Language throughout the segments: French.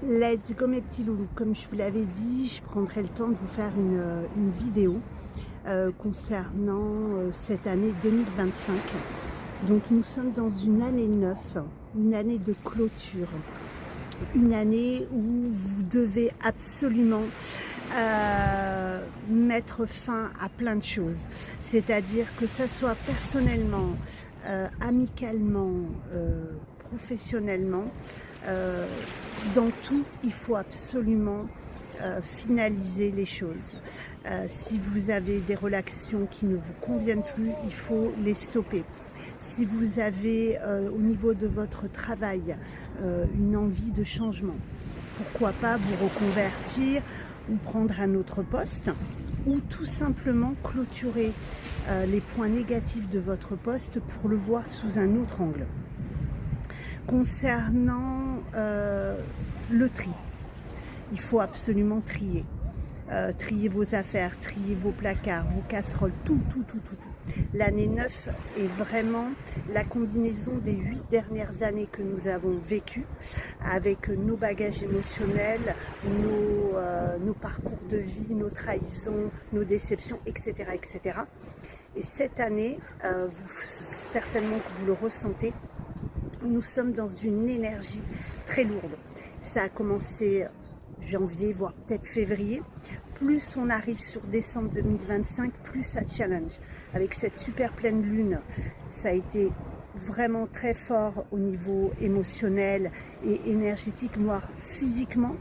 Let's go mes petits loulous, comme je vous l'avais dit, je prendrai le temps de vous faire une vidéo concernant cette année 2025. Donc nous sommes dans une année 9, une année de clôture, une année où vous devez absolument mettre fin à plein de choses. C'est-à-dire que ça soit personnellement, amicalement, professionnellement, dans tout, il faut absolument finaliser les choses. Si vous avez des relations qui ne vous conviennent plus, il faut les stopper. Si vous avez au niveau de votre travail une envie de changement, pourquoi pas vous reconvertir ou prendre un autre poste, ou tout simplement clôturer les points négatifs de votre poste pour le voir sous un autre angle. Concernant le tri, il faut absolument trier. Trier vos affaires, trier vos placards, vos casseroles, tout. L'année 9 est vraiment la combinaison des 8 dernières années que nous avons vécues, avec nos bagages émotionnels, nos parcours de vie, nos trahisons, nos déceptions, etc. etc. Et cette année, certainement que vous le ressentez, nous sommes dans une énergie très lourde. Ça a commencé janvier, voire peut-être février. Plus on arrive sur décembre 2025, plus ça challenge. Avec cette super pleine lune, ça a été vraiment très fort au niveau émotionnel et énergétique, voire physiquement.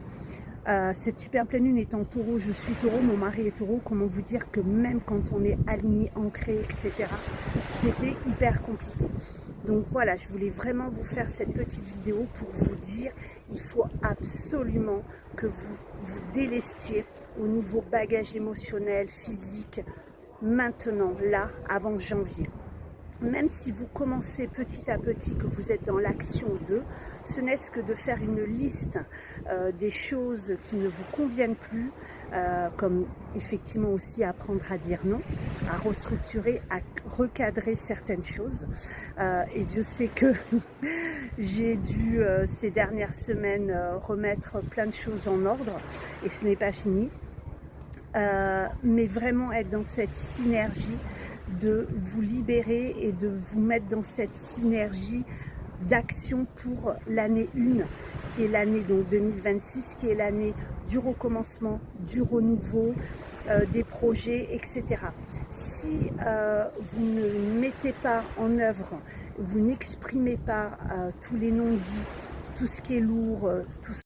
Cette super pleine lune est en taureau, je suis taureau, mon mari est taureau. Comment vous dire que même quand on est aligné, ancré, etc., c'était hyper compliqué. Donc voilà, je voulais vraiment vous faire cette petite vidéo pour vous dire il faut absolument que vous vous délestiez au niveau bagage émotionnel, physique, maintenant, là, avant janvier. Même si vous commencez petit à petit, que vous êtes dans l'action 2, ce n'est que de faire une liste des choses qui ne vous conviennent plus, comme effectivement aussi apprendre à dire non, à restructurer, à recadrer certaines choses. Et je sais que j'ai dû ces dernières semaines remettre plein de choses en ordre et ce n'est pas fini. Mais vraiment être dans cette synergie de vous libérer et de vous mettre dans cette synergie d'action pour l'année 1, qui est l'année donc 2026, qui est l'année du recommencement, du renouveau, des projets, etc. Si vous ne mettez pas en œuvre, vous n'exprimez pas tous les non-dits, tout ce qui est lourd, tout